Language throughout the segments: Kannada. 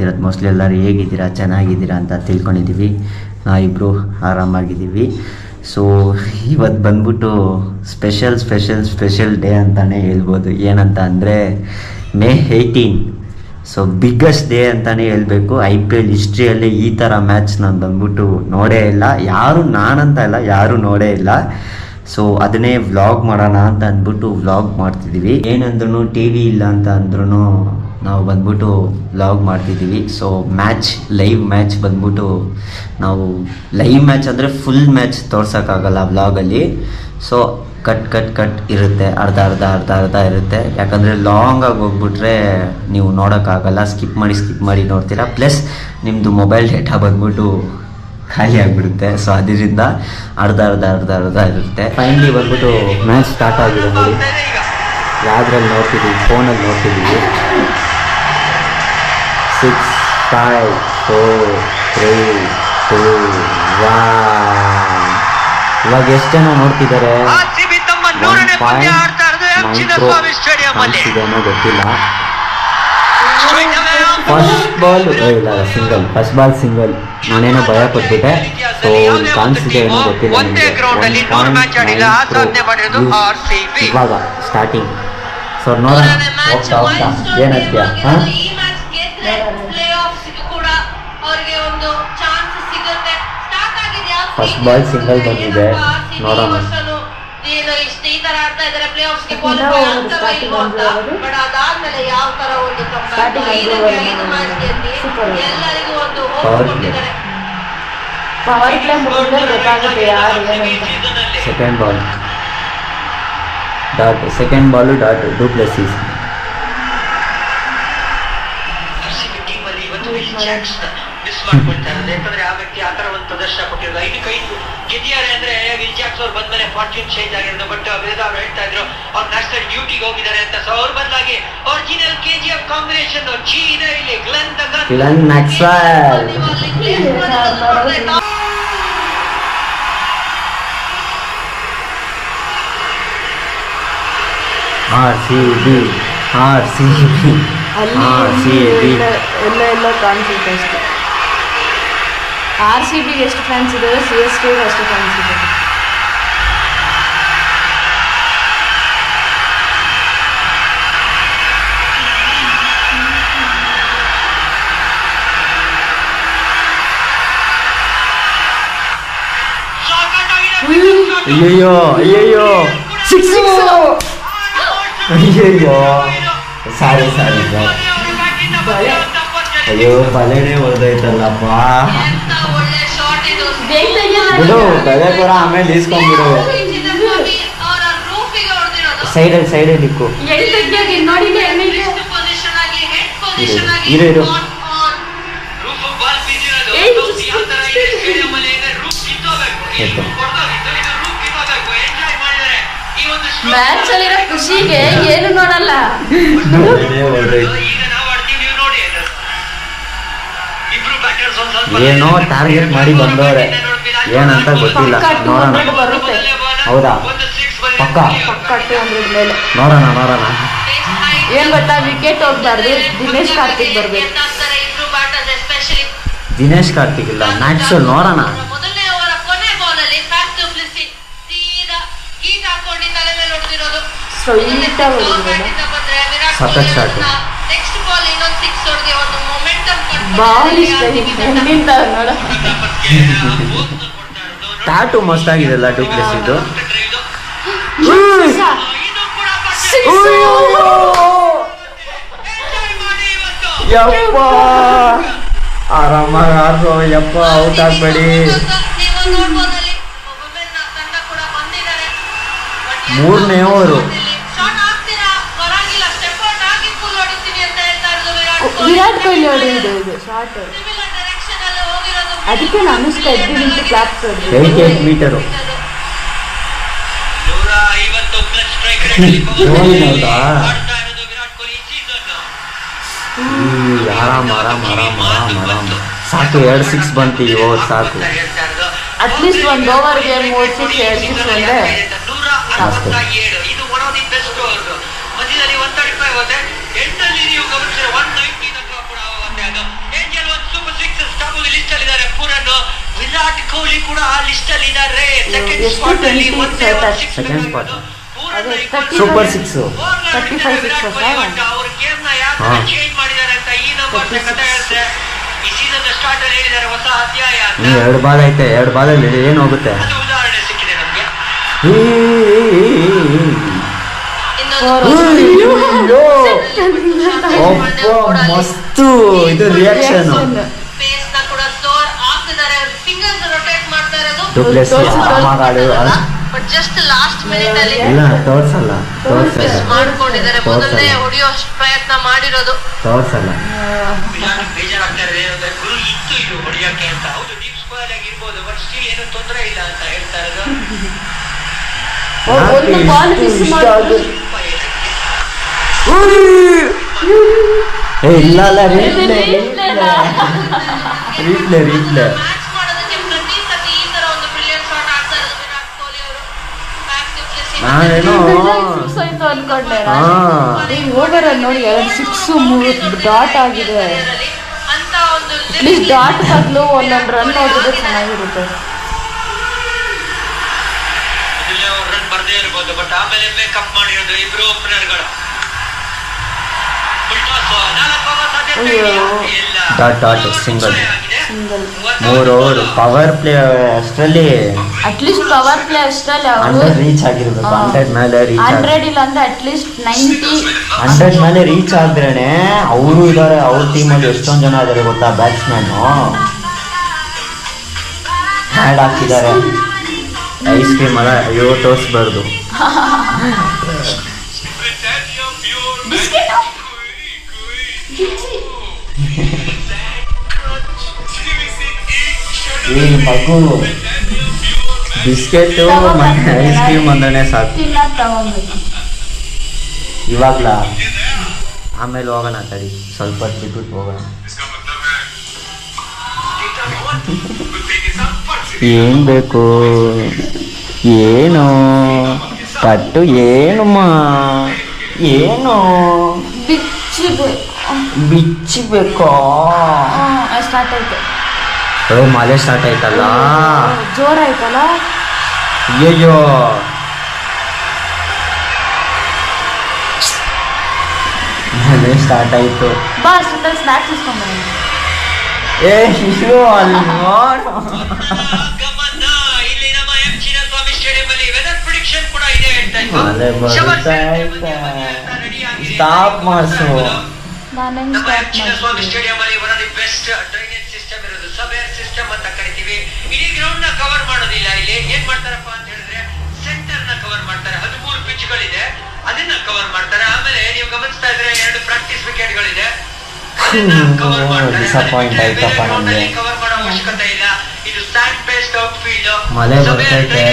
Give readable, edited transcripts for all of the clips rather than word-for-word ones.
ಇವತ್ತು ಮೋಸ್ಟ್ಲಿ ಎಲ್ಲರೂ ಹೇಗಿದ್ದೀರಾ, ಚೆನ್ನಾಗಿದ್ದೀರಾ ಅಂತ ತಿಳ್ಕೊಂಡಿದ್ದೀವಿ. ಇಬ್ಬರು ಆರಾಮಾಗಿದ್ದೀವಿ. ಸೊ ಇವತ್ತು ಬಂದ್ಬಿಟ್ಟು ಸ್ಪೆಷಲ್ ಡೇ ಅಂತಲೇ ಹೇಳ್ಬೋದು. ಏನಂತ ಅಂದರೆ May 18. ಸೊ ಬಿಗ್ಗೆಸ್ಟ್ ಡೇ ಅಂತಲೇ ಹೇಳಬೇಕು. IPL ಹಿಸ್ಟ್ರಿಯಲ್ಲಿ ಈ ಥರ ಮ್ಯಾಚ್ ನಾನು ಬಂದ್ಬಿಟ್ಟು ನೋಡೇ ಇಲ್ಲ, ನಾನಂತ ಇಲ್ಲ, ಯಾರೂ ನೋಡೇ ಇಲ್ಲ. ಸೊ ಅದನ್ನೇ ವ್ಲಾಗ್ ಮಾಡೋಣ ಅಂತ ಅಂದ್ಬಿಟ್ಟು ವ್ಲಾಗ್ ಮಾಡ್ತಿದ್ದೀವಿ. ಏನಂದ್ರೂ TV ಇಲ್ಲ ಅಂತ ಅಂದ್ರೂ ನಾವು ಬಂದ್ಬಿಟ್ಟು ವ್ಲಾಗ್ ಮಾಡ್ತಿದ್ದೀವಿ. ಸೊ ಲೈವ್ ಮ್ಯಾಚ್ ಬಂದ್ಬಿಟ್ಟು ನಾವು ಲೈವ್ ಮ್ಯಾಚ್ ಅಂದರೆ ಫುಲ್ ಮ್ಯಾಚ್ ತೋರ್ಸೋಕ್ಕಾಗಲ್ಲ ವ್ಲಾಗಲ್ಲಿ. ಸೊ ಕಟ್ ಇರುತ್ತೆ, ಅರ್ಧ ಇರುತ್ತೆ. ಯಾಕಂದರೆ ಲಾಂಗಾಗಿ ಹೋಗ್ಬಿಟ್ರೆ ನೀವು ನೋಡೋಕ್ಕಾಗಲ್ಲ, ಸ್ಕಿಪ್ ಮಾಡಿ ನೋಡ್ತೀರಾ. ಪ್ಲಸ್ ನಿಮ್ಮದು ಮೊಬೈಲ್ ಡೇಟಾ ಬಂದ್ಬಿಟ್ಟು ಖಾಲಿ ಆಗಿಬಿಡುತ್ತೆ. ಸೊ ಅದರಿಂದ ಅರ್ಧ ಇರುತ್ತೆ. ಫೈನಲಿ ಬಂದ್ಬಿಟ್ಟು ಮ್ಯಾಚ್ ಸ್ಟಾರ್ಟ್ ಆಗಿದೆ ನೋಡಿ. ಯಾವುದ್ರಲ್ಲಿ ನೋಡ್ತಿದ್ದೀವಿ, ಫೋನಲ್ಲಿ ನೋಡ್ತಿದ್ದೀವಿ. 6, 5, 4, 3, 2, 1. ಇವಾಗ ಎಷ್ಟು ಜನ ನೋಡ್ತಿದ್ದಾರೆ? 1.9 crore ಕಾಣಿಸಿದೆನೋ ಗೊತ್ತಿಲ್ಲ. First ball single. ನಾನೇನೋ ಭಯ ಪಟ್ಬಿಟ್ಟೆ. ಸೊ ಕಾಣಿಸಿದೆ ಏನೋ ಗೊತ್ತಿಲ್ಲ ನನಗೆ. 1.9 crore ಇವಾಗ ಸ್ಟಾರ್ಟಿಂಗ್. ಸೊ ನೋಡೋಣ ಹೋಗ್ತಾ ಏನಂತೀಯ? ಫಸ್ಟ್ ಬಾಲ್ ಸಿಂಗಲ್ ಬಂದಿದೆ, ನೋಡೋಣ. ಸೆಕೆಂಡ್ ಬಾಲು ಡಾಟ್ ಡು ಪ್ಲಸ್ಸಿಸ್. ಮಾಡ್ಕೊಳ್ತಾರೆ. ಯಾಕಂದ್ರೆ ಆ ವ್ಯಕ್ತಿ ಆ ತರ ಒಂದು ಪ್ರದರ್ಶನ ಕೊಟ್ಟಿರೋದು. 5 ಗೆದ್ದಿದ್ದಾರೆ ಅಂದ್ರೆ ವಿಲ್ ಜಾಕ್ಸ್ ಅವ್ರು ಬಂದ್ಮೇಲೆ ಫಾರ್ಚೂನ್ ಚೇಂಜ್ ಆಗಿರೋದು. ಬಟ್ ವೇದ ಅವ್ರು ಹೇಳ್ತಾ ಇದ್ರು ಅವ್ರು ನ್ಯಾಷನಲ್ ಡ್ಯೂಟಿಗೆ ಹೋಗಿದ್ದಾರೆ ಅಂತ. ಸೊ ಅವ್ರ ಬದಲಾಗಿ ಒರಿಜಿನಲ್ KGF ಕಾಂಬಿನೇಷನ್ ಜಿ ಇದೆ ಇಲ್ಲಿ. ಗ್ಲೆನ್ ಮ್ಯಾಕ್ಸ್ವೆಲ್ ಎಲ್ಲ ಕಾಣಿಸುತ್ತೆ ಅಷ್ಟೇ. RCBಗೆ ಎಷ್ಟು ಫ್ಯಾನ್ಸ್ ಇದ್ದಾರೆ, CSKಗೆ ಅಷ್ಟು ಫ್ಯಾನ್ಸ್ ಇದ್ದಾರೆ. ಅಯ್ಯಯ್ಯೋ ಸಾರಿ ಅಯ್ಯೋ ಬಲೆನೇ ಹೊಡೆದೈತಲ್ಲಪ್ಪ. ಬಿಡು, ಬಲೆ ಕೂಡ ಆಮೇಲೆ ಇಸ್ಕೊಂಡ್ಬಿಡು. ಸೈಡಲ್ಲಿ ಇಕ್ಕು. ಇರು ಮ್ಯಾಚ್ ಅಲ್ಲಿರೋ ಖುಷಿಗೆ ಏನು ನೋಡಲ್ಲ. ಏನೋ ಟಾರ್ಗೆಟ್ ಮಾಡಿ ಬಂದವ್ರೆ, ಏನಂತ ಗೊತ್ತಿಲ್ಲ. ನೋಡೋಣ. ಹೌದಾ? ಪಕ್ಕ 200 ಮೇಲೆ ನೋಡೋಣ. ಏನ್ ಗೊತ್ತಾ, ವಿಕೆಟ್ ಹೋಗ್ಬಾರ್ದು, ದಿನೇಶ್ ಕಾರ್ತಿಕ್ ಬರ್ಬೇಕು. ದಿನೇಶ್ ಕಾರ್ತಿಕ್ ಇಲ್ಲ, ಮ್ಯಾಚ್ ನೋಡೋಣ. ಸಖತ್ ಶಾಟ್. ಟ್ಯಾಟು ಮಸ್ತ್ ಆಗಿದೆಲ್ಲ ಡು ಪ್ಲಸ್ ಇದು. ಯಪ್ಪ ಆರಾಮಾಗಿ ಆಡ್ರು ಯಪ್ಪ, ಔಟ್ ಆಗ್ಬೇಡಿ. 3ನೇ ಓವರು. ವಿರಾಟ್ ಕೊಹ್ಲಿ ಹೊಡೆದಿದ್ದು ಇದು ಶಾರ್ಟ್. ಅದಕ್ಕೆ ಅನುಷ್ಕಾ ಎದ್ದು ನಿಂತು ಕ್ಲಾಪ್ಸ್ ಹೊಡೆದ್ರು. 88 ಮೀಟರು. ಆರಾಮ್ ಸಾಕು. 2 6 ಬಂತು ಈ ಓವರ್ ಸಾಕು. ಅಟ್ಲೀಸ್ಟ್ ಒಂದು ಓವರ್ಗೆ 3 6 2 6 ಒಂದೇ ಅಷ್ಟೇ. ಮಧ್ಯದಲ್ಲಿ 135 ಹೋದೆ. ಎಂಟಲ್ಲಿ ನೀವು ಗಮನಿಸಿದ್ರೆ 190 ತನಕ ಕೂಡ ಹೋಗುತ್ತೆ. ಅದು 34 ರನ್. ವಿರಾಟ್ ಕೊಹ್ಲಿ ಕೂಡ ಆ ಲಿಸ್ಟ್ ಅಲ್ಲಿ ಇದ್ದಾರೆ. ಸೆಕೆಂಡ್ ಎಷ್ಟು ಸ್ಪಾಟ್ ಅಲ್ಲಿ 20 ಒಂದೇ ಒಂದು ಸೆಕೆಂಡ್ six Second ಬೇಕಾಗಿರೋದು. spot. ಅದೇ super six. 35 Virat Kohli but ಅವ್ರ ಗೇಮ್ ನ ಯಾವ ತರ ಚೇಂಜ್ ಮಾಡಿದ್ದಾರೆ ಅಂತ ಈ ನಂಬರ್ ಕಥೆ ಹೇಳ್ತಾರೆ. ಈ ಸೀಸನ್ ಸ್ಟಾರ್ಟ್ ಅಲ್ಲಿ ಹೇಳಿದ್ದಾರೆ ಹೊಸ ಅಧ್ಯಾಯ ಅಂತ. 2 ಬಾಲ್ ಐತೆ, 2 ಬಾಲಲ್ಲಿ ಏನು ಹೋಗುತ್ತೆ? ಅದು ಉದಾಹರಣೆ ಸಿಕ್ಕಿದೆ ನಮ್ಗೆ. ಮಸ್ತು ಇದು ರಿಯಾಕ್ಷನ್. ಪೇಸ್ ನ ಕೂಡ ಸ್ಟೋರ್ ಆಗ್ತಿದ್ದಾರೆ. ಫಿಂಗರ್ಸ್ ರೊಟೇಟ್ ಮಾಡ್ತಾ ಇರೋದು. ಬಟ್ ಜಸ್ಟ್ ಲಾಸ್ಟ್ ಮಿನಿಟ್ ಅಲ್ಲಿ ಇಲ್ಲ ತೋರ್ಸಲ್ಲ ಮಾಡ್ಕೊಂಡಿದ್ದಾರೆ. ಮೊದಲನೇ ಹೊಡೆಯೋ ಪ್ರಯತ್ನ ಮಾಡಿರೋದು. ತೋರ್ಸಲ್ಲ. ಬೇಜಾರಾಗ್ತಾರೆ ಅಂದ್ರೆ ಗುರು ಇತ್ತು ಇದು ಹೊಡೆಯಕ್ಕೆ ಅಂತ. ಹೌದು ಡೀಪ್ ಸ್ಕ್ವೇರ್ ಆಗಿರ್ಬೋದು ಬಟ್ ಸ್ಟಿಲ್ ಏನು ತೊಂದರೆ ಇಲ್ಲ ಅಂತ ಹೇಳ್ತಾ ಇರೋದು. ಒಂದು ಬಾಲ್ ಮಿಸ್ ಮಾಡಿದ್ರು. ಇಲ್ಲ ರೀಪ್ಲೇ ಮ್ಯಾಚ್ ಮಾಡೋದಕ್ಕೆ ಪ್ರತಿ ಸತಿ ಈ ತರ ಒಂದು ಬ್ರಿಲಿಯಂಟ್ ಶಾಟ್ ಆಡ್ತಾ ಇರೋದು ವಿರಾಟ್ ಕೊಹ್ಲಿ ಅವರು. ನಾನೇನೋ ಸಿಕ್ಸ್ ಆಯ್ತು ಅನ್ಕೊಂಡೆ. ಓವರ್ ಅಲ್ಲಿ ನೋಡಿ 2 6 3 ಡಾಟ್ ಆಗಿದೆ. ಅಂತ ಒಂದು ಪ್ಲೀಸ್ ಡಾಟ್ ಬದಲು ಒಂದೊಂದು ರನ್ ನೋಡಿದ್ರೆ ಚೆನ್ನಾಗಿರುತ್ತೆ. ರನ್ ಬರ್ದೇ ಇರ್ಬೋದು ಬಟ್ ಆಮೇಲೆ ಮೇಕಪ್ ಮಾಡಿರೋದು ಇಬ್ರು ಓಪನರ್ಗಳು. Dot single single 3 over power play ಅಷ್ಟರಲ್ಲಿ ಅಟ್ಲೀಸ್ಟ್ ಪವರ್ ಪ್ಲೇ ಅಷ್ಟರಲ್ಲಿ ಅವರು 100 ರೀಚ್ ಆಗಿರ್ಬೇಕು. 100 ಮೇಲೆ ರೀಚ್ 100 ಇಲ್ಲ ಅಂದ್ರೆ ಅಟ್ಲೀಸ್ಟ್ 90 100 ಮೇಲೆ ರೀಚ್ ಆದ್ರೇನೆ ಅವರು ಇದ್ದಾರೆ. ಅವ್ರ ಟೀಮಲ್ಲಿ ಎಷ್ಟೊಂದು ಜನ ಇದ್ದಾರೆ ಗೊತ್ತಾ ಬ್ಯಾಟ್ಸ್ಮನ್ ಹ್ಯಾಡ್ ಹಾಕಿದ್ದಾರೆ. ಐಸ್ ಕ್ರೀಮ್ ಅಲ್ಲ ಅಯ್ಯೋ ತೋರಿಸ್ಬಾರ್ದು. ಈ ಮಗು ಬಿಸ್ಕೆಟ್ ಮತ್ತೆ ಐಸ್ ಕ್ರೀಮ್ ಅಂದ್ರೇ ಸಾಕು. ತಿನ್ನೋದು ತಗೊಂಡ್ಬೇಕು. ಇವಾಗ್ಲಾ ಆಮೇಲೆ ಹೋಗೋಣ ತಡಿ, ಸ್ವಲ್ಪ ಹೊತ್ತು ಬಿಟ್ಬಿಟ್ಟು ಹೋಗೋಣ. ಏನ್ ಬೇಕು ಏನು ಪಟ್ಟು ಏನಮ್ಮ ಏನು ಬಿಚ್ಚಬೇಕು. ಸ್ಟಾರ್ಟ್ ಆಯ್ತು. ಮಳೆ ಸ್ಟಾರ್ಟ್ ಆಯ್ತಲ್ಲ, ಜೋರಾಯ್ತಲ್ಲ. ಅಯ್ಯಯ್ಯೋ ಮಳೆ ಸ್ಟಾರ್ಟ್ ಆಯ್ತು. ಬಾ ಸ್ನಾಕ್ಸ್ ಇಸ್ಕೊಂಡ್ ಏ ಶಿಶು ಅಲ್ಲಿ ನೋಡು. ಗಮನ ಇಲ್ಲಿ ನಮ್ಮ ಎಂ ಚಿನ್ನಸ್ವಾಮಿ ಸ್ಟೇಡಿಯಂ ಅಲ್ಲಿ ವೆದರ್ ಪ್ರಿಡಿಕ್ಷನ್ ಕೂಡ ಇದೆ ಹೇಳ್ತಾ ಇದ್ರು. ಮಳೆ ಬರ್ತಾ ಐತೆ, ಸ್ಟಾಪ್ ಮಾಡಿಸು. ನಾನು ನಮ್ಮ ಎಂ ಚಿನ್ನಸ್ವಾಮಿ ಸ್ಟೇಡಿಯಂ ಅಲ್ಲಿ one of the best drainage system ಇರೋದು ಸಬೇರ್ ಸಿಸ್ಟಮ್ ಅಂತ ಕರಿತೀವಿ. ಇಡೀ ಗ್ರೌಂಡ್ ನ ಕವರ್ ಮಾಡೋದಿಲ್ಲ. ಇಲ್ಲಿ ಏನ್ ಮಾಡ್ತಾರಪ್ಪ ಅಂತ ಹೇಳಿದ್ರೆ ಸೆಂಟರ್ ನ ಕವರ್ ಮಾಡ್ತಾರೆ. 13 ಪಿಚ್ ಗಳಿದೆ, ಅದನ್ನ ಕವರ್ ಮಾಡ್ತಾರೆ. ಆಮೇಲೆ ನೀವು ಗಮನಿಸ್ತಾ ಇದ್ರೆ 2 ಪ್ರಾಕ್ಟೀಸ್ ವಿಕೆಟ್ ಗಳಿದೆ, ಡಿಸಪಾಯಿಂಟ್ ಆಯ್ತಪ್ಪ ನಮ್ಗೆ. ಕವರ್ ಮಾಡೋ ಅವಶ್ಯಕತೆ ಇಲ್ಲ. ಇದು ಸ್ಟ್ಯಾಂಡ್ ಬೇಸ್ಡ್ ಔಟ್ ಫೀಲ್ಡ್. ಮಳೆ ಬರ್ತೈತೆ.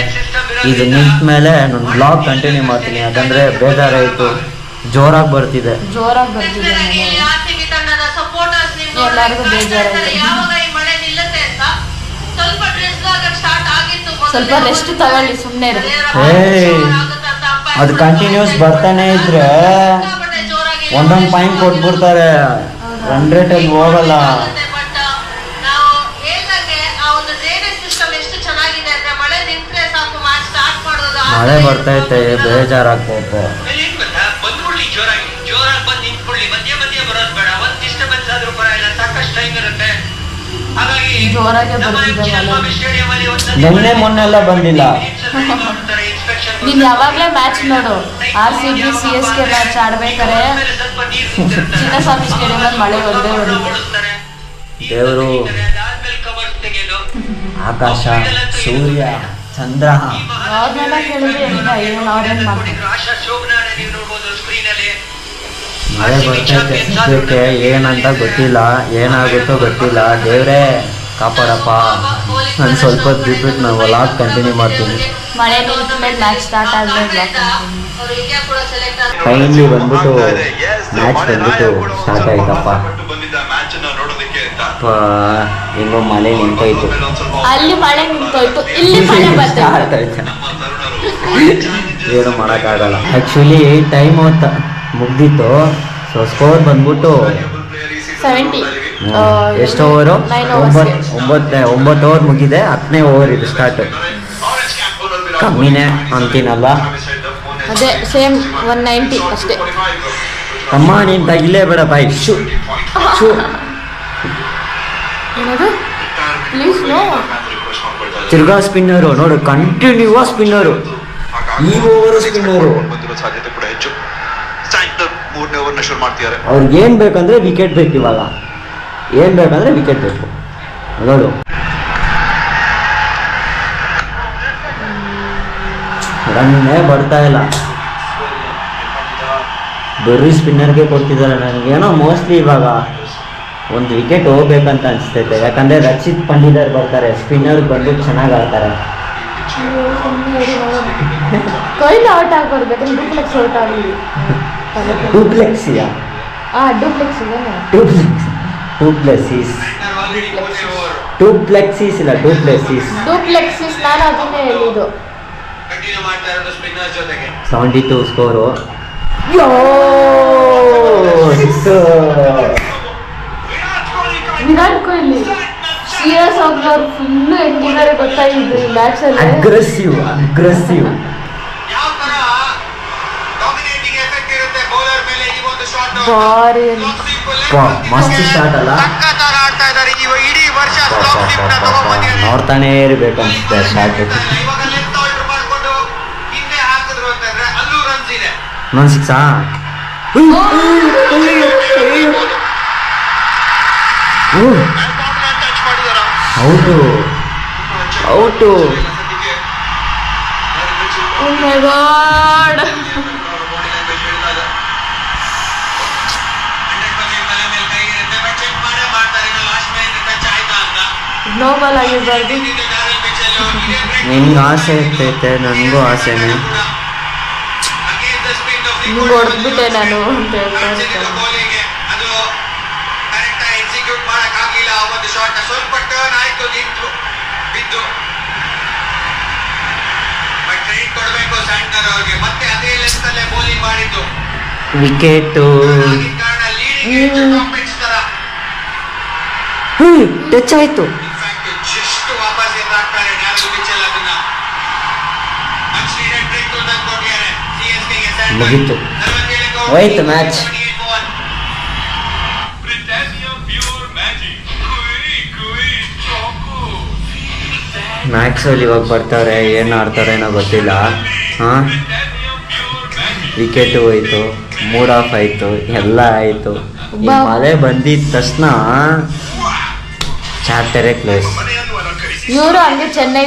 ಇದು ನಿಂತ ಮೇಲೆ ನಾನು ಬ್ಲಾಗ್ ಕಂಟಿನ್ಯೂ ಮಾಡ್ತೀನಿ, ಯಾಕಂದ್ರೆ ಬೇಜಾರಾಯ್ತು. ಜೋರಾಗಿ ಬರ್ತಿದೆ. ಜೋರಾಗಿ ಬರ್ತಿದೆ. ಆರ್ಸಿಬಿ ತಂಡದ ಸಪೋರ್ಟರ್ಸ್ ಎಲ್ಲರಿಗೂ ಬೇಜಾರಾಯ್ತು. ಯಾವಾಗ ಈ ಮಳೆ ನಿಲ್ಲುತ್ತೆ ಅಂತ ಸ್ವಲ್ಪ ಡ್ರೆಸ್ ಆಗಕ್ಕೆ ಸ್ಟಾರ್ಟ್ ಆಗಿತ್ತು. ಸ್ವಲ್ಪ ರೆಸ್ಟ್ ತಗೊಳ್ಳಿ, ಸುಮ್ಮನೆ ಇರು. ಅದು ಕಂಟಿನ್ಯೂಸ್ ಬರ್ತಾನೆ ಇದ್ರೆ ಒಂದೊಂದು ಪಾಯಿಂಟ್ ಕೊಟ್ಬಿಡ್ತಾರೆ. ರನ್ ರೇಟ್ ಅಲ್ಲಿ ಹೋಗಲ್ಲ. ನಾವು ಹೇಳ್ದಂಗೆ ಆ ಒಂದು ಡ್ರೈನೇಜ್ ಸಿಸ್ಟಮ್ ಎಷ್ಟು ಚೆನ್ನಾಗಿದೆ ಅಂದ್ರೆ ಮಳೆ ನಿಂತ್ರೆ ಸಾಕು ಮ್ಯಾಚ್ ಸ್ಟಾರ್ಟ್ ಮಾಡೋದು. ಮಳೆ ಬರ್ತೈತೆ, ಬೇಜಾರಾಗ್ತೈತೆ. ಬಂದ್ಬಿಡ್ಲಿ ಜೋರಾಗಿ ಬಂದು ನಿಂತ್ಕೊಳ್ಳಿ. ಮಧ್ಯೆ ಬರೋದು ಬೇಡ. ಒಂದ್ ಡಿಸ್ಟರ್ಬೆನ್ಸ್ ಆದ್ರೂ ಪರವಾಗಿಲ್ಲ, ಸಾಕಷ್ಟು ಟೈಮ್ ಇರುತ್ತೆ. ಹಾಗಾಗಿ ಜೋರಾಗೆ ನಮ್ಮ ಬರ್ತಿದೆ ಮಳೆ. ಸ್ಟೇಡಿಯಂ ಅಲ್ಲಿ ನಿನ್ನೆ ಮೊನ್ನೆಲ್ಲ ಬಂದಿಲ್ಲ. ನೀನ್ ಯಾವಾಗ್ಲೇ ಮ್ಯಾಚ್ ನೋಡು, RCB CSK ಮ್ಯಾಚ್ ಆಡ್ಬೇಕಾರೆ ಚಿನ್ನಸ್ವಾಮಿ ಸ್ಟೇಡಿಯಂ ಅಲ್ಲಿ ಮಳೆ ಒಂದೇ ಬರುತ್ತೆ. ದೇವರು, ಆಕಾಶ, ಸೂರ್ಯ, ಚಂದ್ರ ಅವ್ರನ್ನೆಲ್ಲ ಕೇಳಿದ್ರೆ ಏನು ಅವ್ರೇನ್ ಮಾಡ್ತಾರೆ. ಮಳೆ ಬರ್ತೈತೆ ಸದ್ಯಕ್ಕೆ. ಏನಂತ ಗೊತ್ತಿಲ್ಲ, ಏನಾಗುತ್ತೋ ಗೊತ್ತಿಲ್ಲ. ದೇವ್ರೇ ಕಾಪಾಡಪ್ಪ. ನಾನು ಸ್ವಲ್ಪ ಹೊತ್ತು ಬಿಟ್ಬಿಟ್ಟು ನಾವು ವ್ಲಾಗ್ ಕಂಟಿನ್ಯೂ ಮಾಡ್ತೀನಿ. ಮಳೆ ನಿಂತ ಮೇಲೆ ಮ್ಯಾಚ್ ಸ್ಟಾರ್ಟ್ ಆದ್ಮೇಲೆ ಫೈನಲಿ ಬಂದ್ಬಿಟ್ಟು ಮ್ಯಾಚ್ ಬಂದ್ಬಿಟ್ಟು ಸ್ಟಾರ್ಟ್ ಆಯ್ತಪ್ಪ. ಹೆಂಗೋ ಮಳೆ ನಿಂತೋಯ್ತು. ಅಲ್ಲಿ ಮಳೆ ನಿಂತೋಯ್ತು, ಇಲ್ಲಿ ಮಳೆ ಸ್ಟಾರ್ಟ್ ಬರ್ತೈತೆ. ಆಯ್ತು. ಏನು ಮಾಡೋಕ್ಕಾಗಲ್ಲ. ಆ್ಯಕ್ಚುಲಿ ಟೈಮ್ ಮುಗ್ದಿತ್ತು. ಸೊ ಸ್ಕೋರ್ ಬಂದ್ಬಿಟ್ಟು 70. ಎಷ್ಟು ಓವರು? 9 overs. 9 ಓವರ್ ಮುಗಿದೆ, 10ನೇ ಓವರ್ ಇದು ಸ್ಟಾರ್ಟ್. ಕಮ್ಮಿನೇ ಅಂತೀನಲ್ಲ. ಅದೇ ಸೇಮ್ 190 ಅಷ್ಟೇ. ಅಮ್ಮ ನೀನು ತಗಿಲೇ ಬೇಡ ಬಾಯ್. ಶೂ ಶೂ ಏನದು ಪ್ಲೀಸ್ ನೋ. ತಿರ್ಗಾ ಸ್ಪಿನ್ನರು ನೋಡು, ಕಂಟಿನ್ಯೂಸ್ ಸ್ಪಿನ್ನರು, ಈ ಓವರು ಸ್ಪಿನ್ನರು. ಸಾಧ್ಯತೆ ಕೂಡ ಹೆಚ್ಚು. ಸಾಯಂಕಾಲ 3ನೇ ಓವರ್ನ ಶುರು ಮಾಡ್ತಿದ್ದಾರೆ. ಅವ್ರಿಗೆ ಏನು ಬೇಕಂದ್ರೆ ವಿಕೆಟ್ ಬೇಕು. ಇವಾಗ ಏನು ಬೇಕಂದ್ರೆ ವಿಕೆಟ್ ಬೇಕು. ನೋಡು ರನ್ನೇ ಬರ್ತಾ ಇಲ್ಲ, ಬರೀ ಸ್ಪಿನ್ನರ್ಗೆ ಕೊಡ್ತಿದ್ದಾರೆ. ನನಗೇನೋ ಮೋಸ್ಟ್ಲಿ ಇವಾಗ ಒಂದು ವಿಕೆಟ್ ಹೋಗ್ಬೇಕಂತ ಅನಿಸ್ತೈತೆ. ಯಾಕಂದರೆ ರಚಿತ್ ಪಂಡಿದಾರ್ ಬರ್ತಾರೆ, ಸ್ಪಿನ್ನರ್ ಬಂದು ಚೆನ್ನಾಗಿ ಆಡ್ತಾರೆ. ಕೊಯ್ಲು ಔಟ್ ಆಗ್ಬರ್ಬೇಕು. ಡೂಪ್ಲೆಕ್ಸ್ ಔಟ್ ಆಗಲಿ. ಡೂಪ್ಲೆಕ್ಸಿಯಾ? ಡೂಪ್ಲೆಕ್ಸ್ ಡೂಪ್ಲೆಕ್ಸಿಸ್ ಡೂಪ್ಲೆಕ್ಸಿಸ್ ಇಲ್ಲ, ಡೂಪ್ಲೆಕ್ಸಿಸ್. ಡೂಪ್ಲೆಕ್ಸಿಸ್ ನಾನು ಅದನ್ನೇ ಹೇಳಿದ್ದು. ಕಂಟಿನ್ಯೂ ಮಾಡ್ತಾ ಇರೋದು ಸ್ಪಿನ್ನರ್ ಜೊತೆಗೆ. 72 ಸ್ಕೋರು. ವಿರಾಟ್ ಕೊಹ್ಲಿ ಸೀರಿಯಸ್ ಅವ್ರು ಫುಲ್ಲು ಹೆಂಗಿದ್ದಾರೆ ಗೊತ್ತಾಗಿದ್ದು ಈ ಮ್ಯಾಚ್ ಅಲ್ಲಿ. ಅಗ್ರೆಸಿವ್ ಯಾವ ತರ ಡಾಮಿನೇಟಿಂಗ್ ಎಫೆಕ್ಟ್ ಇರುತ್ತೆ ಬೌಲರ್ ಮೇಲೆ ಈ ಒಂದು ಶಾಟ್. ಬಾರಿ ಮಸ್ತ್ ಶಾಟ್ ಅಲ್ಲ. ಸಖತ್ತಾಗಿ ಆಡ್ತಾ ಇದ್ದಾರೆ ಇಡೀ ವರ್ಷ. ಸ್ಲಾಪ್ ಸ್ಲಿಪ್ ನ ತಗೊಂಡ್ಬಂದಿದ್ದಾರೆ. ನೋಡ್ತಾನೆ ಇರ್ಬೇಕನ್ಸುತ್ತೆ ಶಾಟ್. ಇವಾಗ ಲೆಫ್ಟ್ ಆರ್ಡರ್ ಮಾಡಿಕೊಂಡು ಹಿಂದೆ ಹಾಕಿದ್ರು ಅಂತಂದ್ರೆ ಅಲ್ಲೂ ರನ್ಸ್ ಇದೆ. ಇನ್ನೊಂದು ಸಿಕ್ಸಾ? ಟಚ್ ಮಾಡಿದಾರ. Out. Oh my god. No ball ಆಗಿರ್ಬಾರ್ದು. ನಿನ್ಗೆ ಆಸೆ ಇರ್ತೈತೆ, ನನಗೂ ಆಸೆನೇ. ಹಿಂಗೆ ಹೊಡೆದ್ಬಿಟ್ಟೆ ನಾನು ಅಂತ ಹೇಳ್ತಾ ಇರ್ತಾರೆ. ಅದು ಕರೆಕ್ಟ್ ಆಗಿ ಎಕ್ಸಿಕ್ಯೂಟ್ ಮಾಡಕ್ ಆಗಿಲ್ಲ. ಆ ಒಂದು ಶಾಟ್ ಸ್ವಲ್ಪ ಟರ್ನ್ ಆಯ್ತು, ನಿಂತು ಬಿದ್ದು. ಬಟ್ ಕ್ರೆಡಿಟ್ ಕೊಡಬೇಕು ಸ್ಯಾಂಟ್ನರ್ ಅವ್ರಿಗೆ. ಮತ್ತೆ ಅದೇ ಲೆಂತ್ ಅಲ್ಲೇ ಬೌಲಿಂಗ್ ಮಾಡಿದ್ದು. ವಿಕೆಟು ಕಾರಣ ಲೀಡಿಂಗ್ ಕಾಂಪಿಟ್ಸ್ ತರ ಟಚ್ ಆಯ್ತು. ಇನ್ಫ್ಯಾಕ್ಟ್ ಜಸ್ಟ್ ವಾಪಸ್ ಎದ್ದಾಗ್ತಾರೆ ನ್ಯಾರೋ ಮಿಚೆಲ್. ಅದನ್ನ ಮಚ್ ನೀಡೆಡ್ ಬ್ರೇಕ್ ಥ್ರೂ ತಂದು ಕೊಟ್ಟಿದ್ದಾರೆ ಸಿಎಸ್ಕೆ ಗೆ. ಮುಗೀತು, ಹೋಯ್ತು ಮ್ಯಾಚ್. ಮ್ಯಾಕ್ಸಲ್ಲಿ ಇವಾಗ ಬರ್ತಾರೆ, ಏನು ಆಡ್ತಾರೇನೋ ಗೊತ್ತಿಲ್ಲ. ಹಾಂ, ವಿಕೆಟು ಹೋಯ್ತು, ಮೂಡ್ ಆಫ್ ಆಯಿತು, ಎಲ್ಲ ಆಯಿತು. ಈ ಮಳೆ ಬಂದಿದ್ದ ತಕ್ಷಣ ಚಾಪ್ಟರೇ ಕ್ಲೋಸ್. ಇವರು ಹಂಗೆ ಚೆನ್ನೈ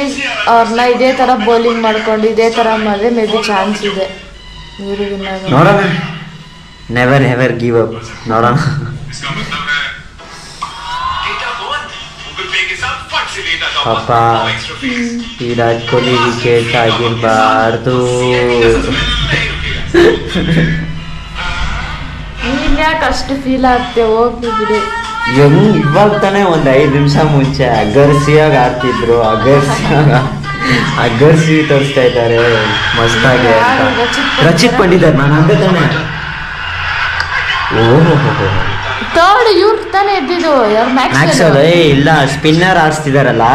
ಅವ್ರನ್ನ ಇದೇ ಥರ ಬೌಲಿಂಗ್ ಮಾಡ್ಕೊಂಡು ಇದೇ ಥರ ಮಾಡಿದ್ರೆ ಮೇ ಬಿ ಚಾನ್ಸ್ ಇದೆ ಇವ್ರಿಗೆ. ನೋಡೋಣ, ನೆವರ್ ಎವರ್ ಗಿವ್ ಅಪ್. ನೋಡೋಣ. ಪಾಪ ವಿರಾಟ್ ಕೊಹ್ಲಿ ವಿಕೆಟ್ ಆಗಿರಬಾರ್ದು. ಇನ್ಯಾಕೆ ಅಷ್ಟು ಫೀಲ್ ಆಗ್ತೆ, ಹೋಗಿ ಬಿಡಿ. ಇವಾಗ ತಾನೇ ಒಂದು 5 ನಿಮಿಷ ಮುಂಚೆ ಅಗರ್ಸಿಯಾಗಿ ಆಡ್ತಿದ್ರು, ಅಗರ್ಸಿ ತೋರಿಸ್ತಾ ಇದ್ದಾರೆ ಮಸ್ತಾಗೆ ಅಂತ. ರಚಿತ್ ಪಂಡಿದಾರ್ ನಾನು ಅಂದೆ ತಾನೆ. ಓಹೋ, ಥರ್ಡ್ ಇವ್ರು ತಾನೇ ಎದ್ದಿದ್ದು ಯಾರು ಮ್ಯಾಕ್ಸ್ ಅಲ್ಲ, ಇಲ್ಲ ಸ್ಪಿನ್ನರ್ ಆಡ್ಸ್ತಿದಾರಲ್ಲ,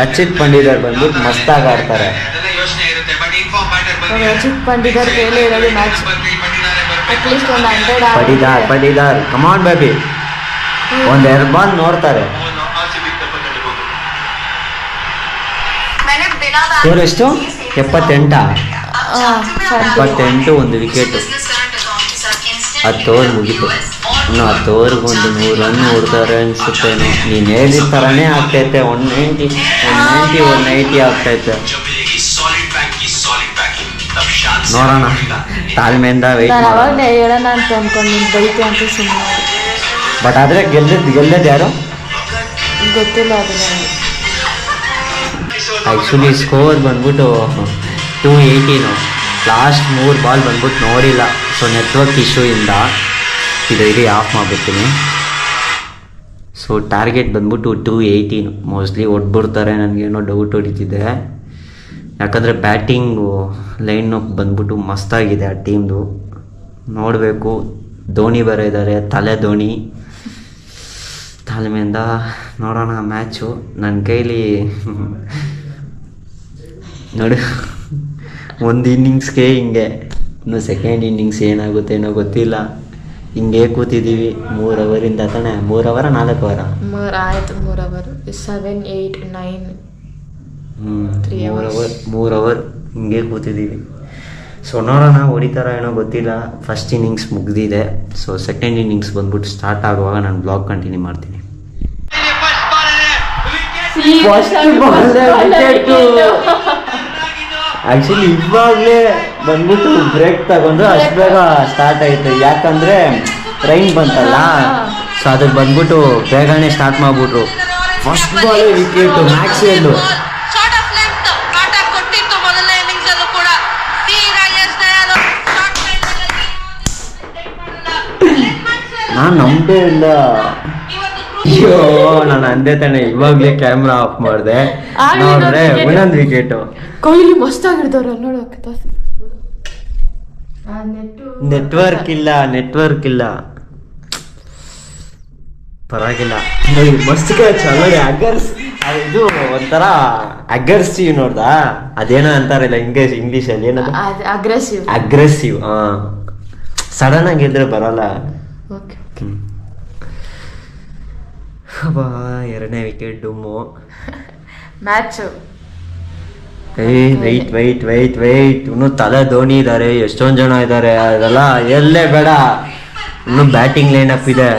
ರಚಿತ್ ಪಂಡಿದಾರ್ ಬಂದ್ಬಿಟ್ಟು ಮಸ್ತಾಗಿ ಆಡ್ತಾರೆ. ಅದೆಲ್ಲ ಯೋಚನೆ ಇರುತ್ತೆ. ಬಟ್ ಇನ್ಫಾರ್ಮ್ ಬ್ಯಾಟರ್ ರಚಿತ್ ಪಂಡಿದಾರ್ ಕೈಲೇ ಇರೋದು ಮ್ಯಾಚ್. ಅಟ್ಲೀಸ್ಟ್ ಒಂದು 100 ಪಡಿದಾರ್ ಕಮಾನ್ ಬೇಬಿ, ಒಂದು 2 ಬಾಲ್ ನೋಡ್ತಾರೆ. ಸ್ಕೋರ್ ಎಷ್ಟು? 78. 78, ಒಂದು ವಿಕೆಟು. 10 ಓವರ್ ಮುಗೀತು. ಇನ್ನು 10 ಓವರ್ಗೆ ಒಂದು 100 ರನ್ ಹೊಡ್ತಾರೆ ಅನ್ಸುತ್ತೇನು. ನೀನು ಹೇಳಿದ ಥರನೇ ಆಗ್ತೈತೆ. 190 ಆಗ್ತೈತೆ. ನೋಡೋಣ, ತಾಳ್ಮೆಯಿಂದ ವೆಯ್ಟ್ ನಾನು ಮಾಡೋಣ. ಅವಾಗಲೇ ಹೇಳೋಣ ಅಂತ ಅನ್ಕೊಂಡು ನೀನು ಬೈತೆ ಅಂತ ಸುಮ್ಮನೆ. ಬಟ್ ಆದರೆ ಗೆಲ್ಲದ ಯಾರು ಗೊತ್ತಿಲ್ಲ ಅದು ನನಗೆ. ಆ್ಯಕ್ಚುಲಿ ಸ್ಕೋರ್ ಬಂದ್ಬಿಟ್ಟು 280. ಲಾಸ್ಟ್ 3 ಬಾಲ್ ಬಂದ್ಬಿಟ್ಟು ನೋಡಿಲ್ಲ. ಸೊ ನೆಟ್ವರ್ಕ್ ಇಶ್ಯೂಯಿಂದ ಇದು ಇಡೀ ಆಫ್ ಮಾಡಿಬಿಡ್ತೀನಿ. ಸೊ ಟಾರ್ಗೆಟ್ ಬಂದ್ಬಿಟ್ಟು 280. ಮೋಸ್ಟ್ಲಿ ಹೊಡ್ಬಿಡ್ತಾರೆ, ನನಗೇನೋ ಡೌಟ್ ಹೊಡಿತಿದೆ. ಯಾಕಂದರೆ ಬ್ಯಾಟಿಂಗು ಲೈನ್ ಬಂದ್ಬಿಟ್ಟು ಮಸ್ತಾಗಿದೆ ಆ ಟೀಮ್ದು. ನೋಡಬೇಕು. ಧೋನಿ ಬೇರೆ ಇದ್ದಾರೆ, ತಲೆ ಧೋನಿ. ತಾಳ್ಮೆಯಿಂದ ನೋಡೋಣ ಮ್ಯಾಚು. ನನ್ನ ಕೈಲಿ ನೋಡು, ಒಂದು ಇನ್ನಿಂಗ್ಸ್ಗೆ ಹಿಂಗೆ, ಇನ್ನು ಸೆಕೆಂಡ್ ಇನ್ನಿಂಗ್ಸ್ ಏನಾಗುತ್ತೆ ಏನೋ ಗೊತ್ತಿಲ್ಲ. ಹಿಂಗೆ ಕೂತಿದ್ದೀವಿ 3 ಅವರಿಂದ ತಾನೆ. 3 ಅವರ 4 ಅವರ 3 ಆಯ್ತು. 3 ಅವರ್ 7, 8, 9 3 hours. 3 ಅವರ್ ಹಿಂಗೆ ಕೂತಿದ್ದೀವಿ. ಸೊ ನೋಡೋಣ ಹೊಡಿತಾರ ಏನೋ ಗೊತ್ತಿಲ್ಲ. ಫಸ್ಟ್ ಇನ್ನಿಂಗ್ಸ್ ಮುಗ್ದಿದೆ. ಸೊ ಸೆಕೆಂಡ್ ಇನ್ನಿಂಗ್ಸ್ ಬಂದ್ಬಿಟ್ಟು ಸ್ಟಾರ್ಟ್ ಆಗುವಾಗ ನಾನು ಬ್ಲಾಗ್ ಕಂಟಿನ್ಯೂ ಮಾಡ್ತೀನಿ. ಆ್ಯಕ್ಚುಲಿ ಇವಾಗಲೇ ಬಂದ್ಬಿಟ್ಟು ಬ್ರೇಕ್ ತಗೊಂಡು ಅಷ್ಟು ಬೇಗ ಸ್ಟಾರ್ಟ್ ಆಯಿತು. ಯಾಕಂದರೆ ರೈನ್ ಬಂತಲ್ಲ, ಸೊ ಅದಕ್ಕೆ ಬಂದ್ಬಿಟ್ಟು ಬೇಗನೆ ಸ್ಟಾರ್ಟ್ ಮಾಡಿಬಿಟ್ರು. ಫಸ್ಟ್ ಬಾಲ್ ವಿಕೆಟು ಮ್ಯಾಕ್ಸ್ ಎಲ್ಲು. ನಾನು ನಂಬೇ ಇಲ್ಲ. ಅಯ್ಯೋ, ನಾನು ಅಂದೆ ತಾನೆ ಇವಾಗಲೇ ಕ್ಯಾಮ್ರಾ ಆಫ್ ಮಾಡಿದೆ. ನೋಡ್ರೆ ಇನ್ನೊಂದು ವಿಕೆಟು. ಕೊಹ್ಲಿ ಮಸ್ತ್ ಆಗಿರ್ತಾರ ನೋಡೋಕೆ. ನೆಟ್ವರ್ಕ್ ಇಲ್ಲ ಪರವಾಗಿಲ್ಲ. ನೋಡಿ ಮಸ್ತ್ ಚೆನ್ನಾಗಿ ಇದು ಒಂಥರ ಅಗ್ರೆಸಿವ್ ನೋಡ್ದಾ. ಅದೇನೋ ಅಂತಾರಲ್ಲ ಇಂಗ್ಲೀಷಲ್ಲಿ ಏನದು, ಅಗ್ರೆಸಿವ್. ಸಡನ್ ಆಗಿ ಇದ್ರೆ ಬರಲ್ಲ. ಎರಡನೇ ವಿಕೆಟ್ ಡುಮ್ಮು. ಮ್ಯಾಚ್ ವೈಟ್ ಇನ್ನು ತಲೆ ಧೋನಿ ಇದ್ದಾರೆ, ಎಷ್ಟೊಂದು ಜನ ಇದ್ದಾರೆ. ಅದೆಲ್ಲ ಎಲ್ಲೇ ಬೇಡ, ಇನ್ನು ಬ್ಯಾಟಿಂಗ್ ಲೈನ್ ಅಪ್ ಇದೆ.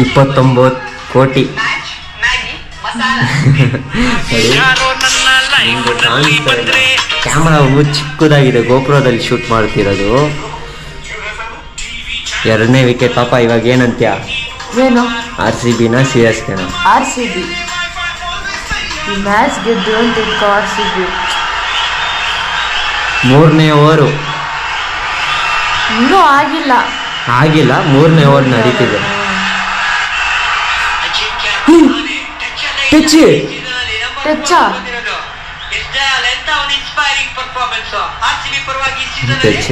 29 ಕೋಟಿ. ಕ್ಯಾಮ್ರಾ ಚಿಕ್ಕದಾಗಿದೆ, ಗೋಪುರದಲ್ಲಿ ಶೂಟ್ ಮಾಡ್ತಿರೋದು. ಎರಡನೇ ವಿಕೆಟ್. ಪಾಪ ಇವಾಗ ಏನಂತ್ಯ? ಏನು RCBನ CSKನ? RCB ಮ್ಯಾಚ್ ಗೆದ್ದು ಅಂತ RCB. 3ನೇ ಓವರು ಇನ್ನೂ ಆಗಿಲ್ಲ. 3ನೇ ಓವರ್ ನಡೀತಿದೆ. ಟಚ್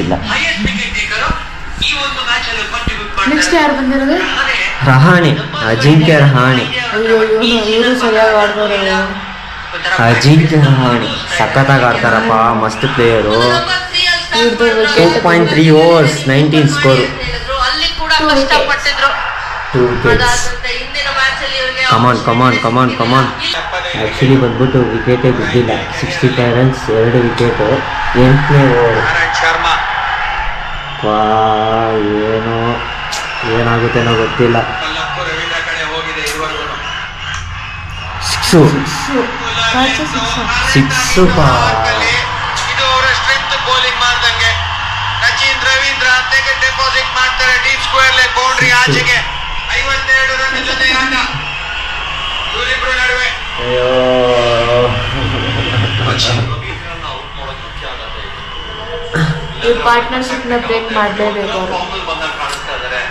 ಇಲ್ಲ. ನೆಕ್ಸ್ಟ್ ಯಾರು ಬಂದಿರೋದು? ರಹಾನೆ, ಅಜಿಂಕ್ಯ ರಹಾನೆ. ಇವರು ಸರಿಯಾಗಿ ಆಡ್ತಾರೆ. ಅಜಿಂಕ್ಯ ರಹಾನೆ ಸಖತ್ತಾಗಿ ಆಡ್ತಾರಪ್ಪ, ಮಸ್ತ್ ಪ್ಲೇಯರು. 2.3 overs 19 score. 2 wickets. ಕಮಾನ್. ಆ್ಯಕ್ಚುಲಿ ಬಂದ್ಬಿಟ್ಟು ವಿಕೆಟೇ ಬಿದ್ದಿಲ್ಲ. 65 runs 2 ವಿಕೆಟು 8ನೇ ಓವರ್. ಏನಾಗುತ್ತೇನೋ ಗೊತ್ತಿಲ್ಲ. ಸಿಕ್ಸು ಡೆಪಾಸಿಟ್ ಮಾಡ್ತಾರೆ ಡೀಪ್ ಸ್ಕ್ವೇರ್ ಲೆಗ್ ಬೌಂಡ್ರಿ ಆಚೆಗೆ. 52 ರನ್ ಜೊತೆ ಆಟ ಇವರಿಬ್ರು ನಡುವೆ. ಈ ಪಾರ್ಟ್ನರ್ಶಿಪ್ ನ ಬ್ರೇಕ್ ಮಾಡಲೇಬೇಕು.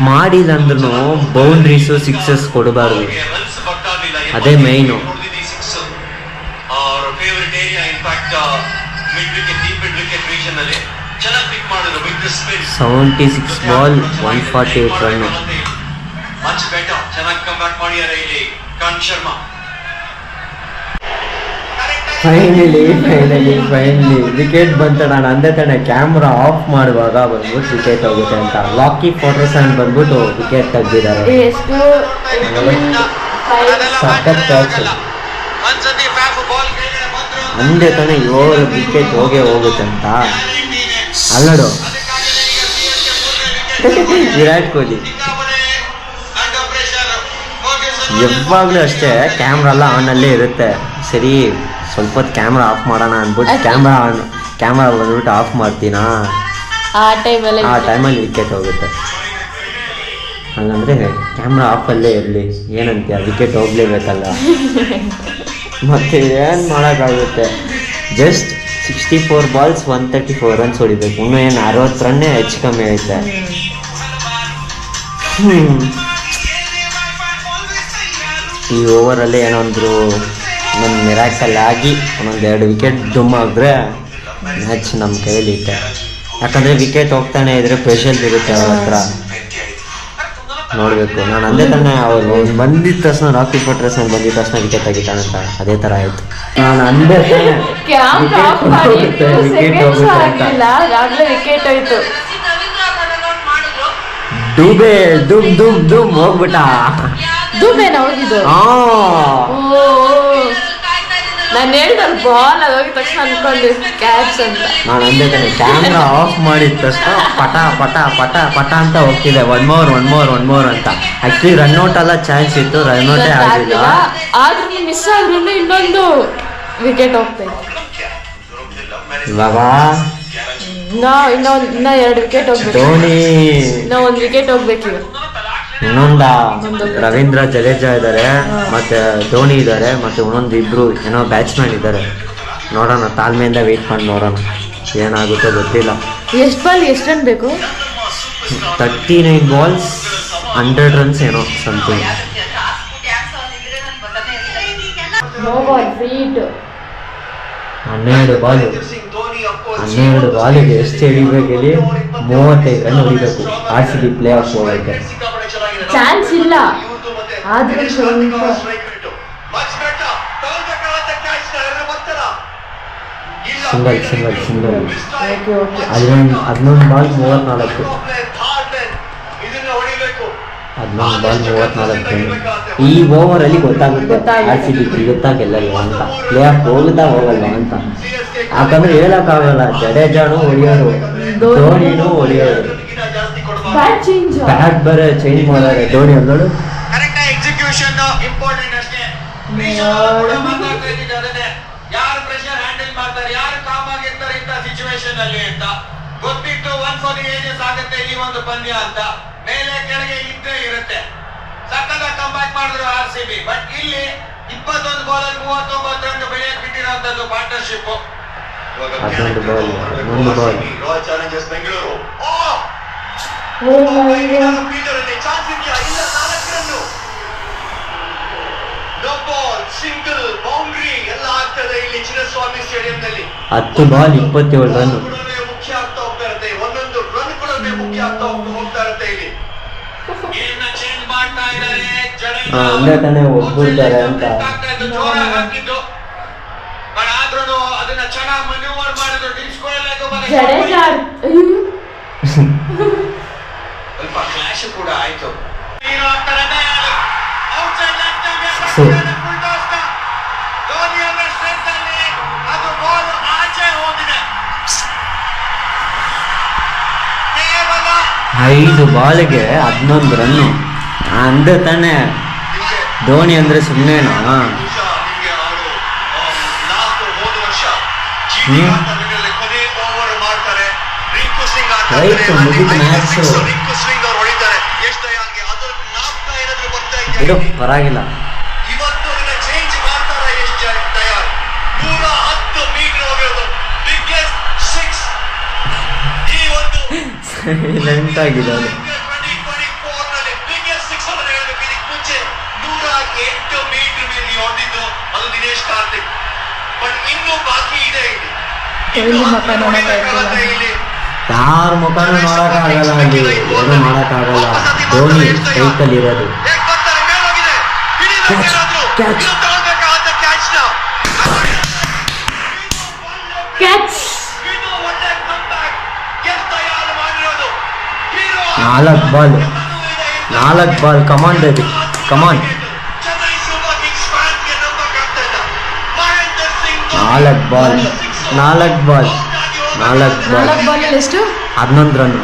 ಮಾಡಿಲ್ಲ ಅಂದ್ರೂ ಬೌಂಡ್ರೀಸು ಸಿಕ್ಸಸ್ ಕೊಡಬಾರ್ದು, ಅದೇ ಮೈನು. 76 ಬಾಲ್ 148 ರನ್ನು. ಫೈನಲಿ ವಿಕೆಟ್ ಬಂತ. ನಾನು ಅಂದೆ ತಾನೆ ಕ್ಯಾಮ್ರಾ ಆಫ್ ಮಾಡುವಾಗ ಬಂದ್ಬಿಟ್ಟು ವಿಕೆಟ್ ಹೋಗುತ್ತೆ ಅಂತ. ಲಾಕಿ ಫಾರ್ಗಸನ್ ಬಂದ್ಬಿಟ್ಟು ವಿಕೆಟ್ ತೆಗ್ದಿದ್ದಾರೆ. ಸಖತ್ ಕ್ಯಾಚ್. ಅಂದೆ ತಾನೆ 7 ವಿಕೆಟ್ ಹೋಗುತ್ತೆ ಅಂತ. ಅಲ್ಲಡು ವಿರಾಟ್ ಕೊಹ್ಲಿ ಯಾವಾಗಲೂ ಅಷ್ಟೇ ಕ್ಯಾಮ್ರಾ ಎಲ್ಲ ಆನಲ್ಲೇ ಇರುತ್ತೆ. ಸರಿ ಸ್ವಲ್ಪ ಹೊತ್ತು ಕ್ಯಾಮ್ರಾ ಆಫ್ ಮಾಡೋಣ ಅಂದ್ಬಿಟ್ಟು ಕ್ಯಾಮ್ರಾ ಬಂದ್ಬಿಟ್ಟು ಆಫ್ ಮಾಡ್ತೀನಾ, ಆ ಟೈಮಲ್ಲಿ ವಿಕೆಟ್ ಹೋಗುತ್ತೆ. ಹಂಗಂದ್ರೆ ಕ್ಯಾಮ್ರಾ ಆಫಲ್ಲೇ ಇರಲಿ, ಏನಂತೀಯ, ವಿಕೆಟ್ ಹೋಗ್ಲೇಬೇಕಲ್ಲ. ಮತ್ತೆ ಏನು ಮಾಡೋಕ್ಕಾಗುತ್ತೆ. ಜಸ್ಟ್ 64 balls 134 runs ಹೊಡಿಬೇಕು. ಇನ್ನೂ ಏನು 60 ರನ್ನೇ ಹೆಚ್ಚು ಕಮ್ಮಿ ಐತೆ. ಈ ಓವರಲ್ಲಿ ಏನೊಂದು ಮಿರಾಕಲ್ ಆಗಿ ಒಂದೊಂದು 2 ವಿಕೆಟ್ ದುಮ್ ಆಗಿದ್ರೆ ಮ್ಯಾಚ್ ನಮ್ಮ ಕೈಯಲ್ಲಿ ಇತ್ತೆ. ಯಾಕಂದರೆ ವಿಕೆಟ್ ಹೋಗ್ತಾನೆ ಇದ್ರೆ ಪ್ರೆಷರ್ ಇರುತ್ತೆ ಅವ್ರ ಹತ್ರ. ನೋಡಬೇಕು. ನಾನು ಅಂದೇ ತಾನೆ ಅವ್ರು ಬಂದಿದ್ದ ತಕ್ಷಣ ರಾಕಿ ಪಟ್ರೆಸ್ ಬಂದಿದ್ದ ತಕ್ಷಣ ವಿಕೆಟ್ ತೆಗಿತಾನಂತ, ಅದೇ ಥರ ಆಯಿತು. ನಾನು ಅಂದೇ ತಾನೆ ಕ್ಯಾಮ್ರಾ ಆಫ್ ಮಾಡಿ ವಿಕೆಟ್ ಹೋಗುತ್ತೆ ಅಂತ. ಆಗಲೇ ವಿಕೆಟ್ ಹೋಯ್ತು. ಡುಬೆ ದುಮ್ ದುಮ್ ದುಮ್ ಹೋಗ್ಬಿಟ್ಟ. ದುಬೇನ ಹೋಗಿದ್ದು. ನಾನು ಹೇಳ್ದಲ್ಲ ಬಾಲ್ ಅದು ಹೋಗಿದ ತಕ್ಷಣ ಅನ್ಕೊಂಡು ಕ್ಯಾಚ್ ಅಂತ. ನಾನು ಅಂದೇ ತಾನೆ ಕ್ಯಾಮ್ರಾ ಆಫ್ ಮಾಡಿದ ತಕ್ಷಣ ಪಟ ಪಟ ಪಟ ಪಟ ಅಂತ ಹೋಗ್ತಿದೆ. ಒನ್ ಮೋರ್ ಅಂತ. ಆಕ್ಚುಲಿ ರನ್ಔಟ್ ಎಲ್ಲ ಚಾನ್ಸ್ ಇತ್ತು, ರನ್ಔಟೇ ಆಗಿಲ್ಲ. ಆದ್ರೂ ಮಿಸ್ ಆದ್ರೂ ಇನ್ನೊಂದು ವಿಕೆಟ್ ಹೋಗ್ತೈತೆ. ಇವಾಗ ಇನ್ನ 2 ವಿಕೆಟ್ ಹೋಗ್ಬೇಕು. ಧೋನಿ ಇನ್ನ 1 ವಿಕೆಟ್ ಹೋಗ್ಬೇಕು. ಇನ್ನೊಂದ ರವೀಂದ್ರ ಜಡೇಜಾ ಇದ್ದಾರೆ, ಮತ್ತೆ ಧೋನಿ ಇದ್ದಾರೆ, ಮತ್ತೆ ಇನ್ನೊಂದು ಇಬ್ರು ಏನೋ ಬ್ಯಾಟ್ಸ್ಮನ್ ಇದ್ದಾರೆ. ನೋಡೋಣ, ತಾಳ್ಮೆಯಿಂದ ವೆಯ್ಟ್ ಮಾಡಿ ನೋಡೋಣ ಏನಾಗುತ್ತೋ ಗೊತ್ತಿಲ್ಲ. ಎಷ್ಟು ಬಾಲ್ ಎಷ್ಟು ರನ್ ಬೇಕು? 39 balls 100 runs ಏನೋ something. No ball free hit. 12 ಬಾಲಿಗೆ ಎಷ್ಟು ಹಿಡಿಬೇಕು ಹೇಳಿ? 35 ರನ್ ಹೊಡಿಬೇಕು RCB ಪ್ಲೇ ಆಫ್ ಹೋಗಕ್ಕೆ. ಚಾನ್ಸ್ ಇಲ್ಲ ಆದ್ರೂ ಸ್ವಲ್ಪ single okay okay. 11 ball 34. 11 ball 34. ಈ ಓವರ್ ಅಲ್ಲಿ ಗೊತ್ತಾಗುತ್ತೆ RCB ಗೆಲ್ಲುತ್ತಾ ಗೆಲ್ಲಲ್ಲ ಅಂತ, ಪ್ಲೇ ಆಫ್ ಹೋಗುತ್ತಾ ಹೋಗಲ್ಲ ಅಂತ. ಯಾಕಂದ್ರೆ ಹೇಳಕ್ಕಾಗಲ್ಲ, ಜಡೇಜಾನು ಹೊಡಿಯೋರು, ಧೋನಿನೂ ಹೊಡಿಯೋರು. ಬ್ಯಾಟ್ ಚೇಂಜ್, ಬ್ಯಾಟ್ ಬೇರೆ ಚೇಂಜ್ ಮಾಡೋರೆ ಧೋನಿ ಅನ್ನೋದು. ಕರೆಕ್ಟ್ ಎಕ್ಸಿಕ್ಯೂಷನ್ ಇಂಪಾರ್ಟೆಂಟ್ ಅಷ್ಟೇ. ಯಾರು ಪ್ರೆಷರ್ ಹ್ಯಾಂಡಲ್ ಮಾಡ್ತಾರೆ, ಯಾರು ಕಾಮ್ ಆಗಿರ್ತಾರೆ ಇಂಥ ಸಿಚುವೇಶನ್ ಅಲ್ಲಿ ಅಂತ ಗೊತ್ತಿತ್ತು. 1 for the ages ಆಗುತ್ತೆ ಈ ಒಂದು ಪಂದ್ಯ ಅಂತ, ಮೇಲೆ ಕೆಳಗೆ ಇದ್ದೇ ಇರುತ್ತೆ. ಸಕ್ಕತ್ತ ಕಂಬ್ಯಾಕ್ ಮಾಡಿದ್ರು RCB. ಬಟ್ ಇಲ್ಲಿ 21 ಬಾಲಲ್ಲಿ 39 ರನ್ ಬೆಳೆಯಕ್ಕೆ ಬಿಟ್ಟಿರುವಂತದ್ದು partnership. 11 ball royal challengers Bengaluru chance ಇದೆಯಾ? ಇಲ್ಲ, 4 run. No ball, single, boundary ಎಲ್ಲ ಆಗ್ತದೆ ಇಲ್ಲಿ ಚಿನ್ನಸ್ವಾಮಿ ಸ್ಟೇಡಿಯಂನಲ್ಲಿ. 10 ಬಾಲ್ 27 ರನ್ ಮುಖ್ಯ ಆಗ್ತಾ ಹೋಗ್ತಾ ಇರುತ್ತೆ. ಒಂದೊಂದು ರನ್ ಕೂಡ ಮುಖ್ಯ ಆಗ್ತಾ ಹೋಗ್ತಾ ಇರುತ್ತೆ ಇಲ್ಲಿ. ಗೇಮ್ ನ ಚೇಂಜ್ ಮಾಡ್ತಾ ಇದ್ದಾರೆ ಜಡೇಜಾ. ಅಂದ್ರೆ ತಾನೇ ಒಬ್ಬರಿದ್ದಾರೆ ಅಂತ. ಜೋರಾಗಿ ಹಾಕಿದ್ದು, ಬಟ್ ಆದ್ರೂ ಅದನ್ನ ಚೆನ್ನಾಗಿ ಮ್ಯಾನ್ಯೂವರ್ ಮಾಡಿದ್ರು. ಜಡೇಜಾ ಸ್ವಲ್ಪ ಕ್ಲಾಶ್ ಕೂಡ ಆಯ್ತು. ಅದು ಬಾಲ್ ಆಚೆ ಹೋಗಿದೆ. 5 ಬಾಲ್ಗೆ 11 ರನ್ನು ಅಂದ ತಾನೆ. ಧೋನಿ ಅಂದ್ರೆ ಸುಮ್ಮನೆನಾ? ರೈಟ್ ಮುಗಿದ ಮ್ಯಾಚ್ ಬಿಡು, ಪರವಾಗಿಲ್ಲ. ಇವತ್ತು ಚೇಂಜ್ ಮಾಡ್ತಾರೆ. ಎಷ್ಟು ದಯಾಳ್ 110 ಮೀಟರ್ ಹೋಗಿರೋದು ಬಿಗ್ಗೆಸ್ಟ್ 6. ಈ ಒಂದು ಸೈಲೆಂಟ್ ಆಗಿದೆ ಅದು. 2024 ನಲ್ಲಿ ಬಿಗ್ಗೆಸ್ಟ್ 6 ಅನ್ನು ಹೇಳಬೇಕು. ಇದಕ್ಕೆ ಮುಂಚೆ 108 ಮೀಟರ್ ಮೇಲೆ ಹೊಡೆದಿದ್ದು ಅದು ದಿನೇಶ್ ಕಾರ್ತಿಕ್. ಬಟ್ ಇನ್ನೂ ಬಾಕಿ ಇದೆ ಇಲ್ಲಿ. ಕೊಹ್ಲಿ ಮಕ್ಕ ನೋಡಕ್ಕಾಗಲ್ಲ. ಇಲ್ಲಿ ಯಾರ ಮುಖನೂ ನೋಡಕ್ಕಾಗಲ್ಲ, ಅಲ್ಲಿ ಏನು ಮಾಡಕ್ಕಾಗಲ್ಲ. ಧೋನಿ ಕೈತಲ್ಲಿ ಇರೋದು. ಕ್ಯಾಚ್ 4 ಬಾಲ್ ಕಮಾನ್ ಬೇಬಿ, ಕಮಾನ್. 4 ಬಾಲ್ ಎಷ್ಟು? 11 ರನ್.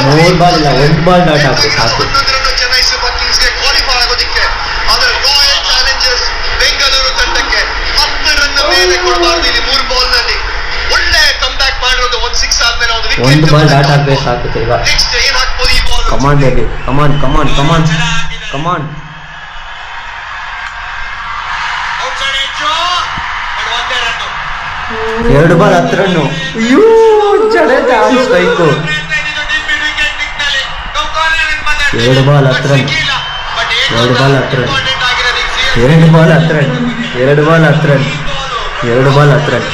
3 ಬಾಲ್ ಇಲ್ಲ, 1 ಬಾಲ್ ಡಾಟ್ ಹಾಕು ಸಾಕು. ಚೆನ್ನೈ ಸೂಪರ್ ಕಿಂಗ್ಸ್ಗೆ ಕ್ವಾಲಿಫೈ ಆಗೋದಿಕ್ಕೆ ಆದರೆ ರಾಯಲ್ ಚಾಲೆಂಜರ್ಸ್ ಬೆಂಗಳೂರು ತಂಡಕ್ಕೆ 10 ರನ್ ಮೇಲೆ ಕೊಡಬಾರ್ದು. ಇಲ್ಲಿ 3 ಬಾಲ್ ನಲ್ಲಿ ಒಳ್ಳೆ ಕಮ್ ಬ್ಯಾಕ್ ಮಾಡಿರೋದು. 1 6 ಆದ್ಮೇಲೆ ಒಂದು ವಿಕೆಟ್. 1 ಬಾಲ್ ಡಾಟ್ ಹಾಕ್ಬೇಕು ಸಾಕು ಈಗ. ನೆಕ್ಸ್ಟ್ ಏನ್ ಹಾಕ್ಬೋದು ಈ ball? Come on baby, come on come on come on come on. Outside edge but ಒಂದೇ ರನ್. 2 ball 10 run. ಅಯ್ಯೋ Jadeja strike. 2 ball 10 run. 2 ball 10 run. 2 ball 10 run. 2 ball 10 run. 2 ball 10 run.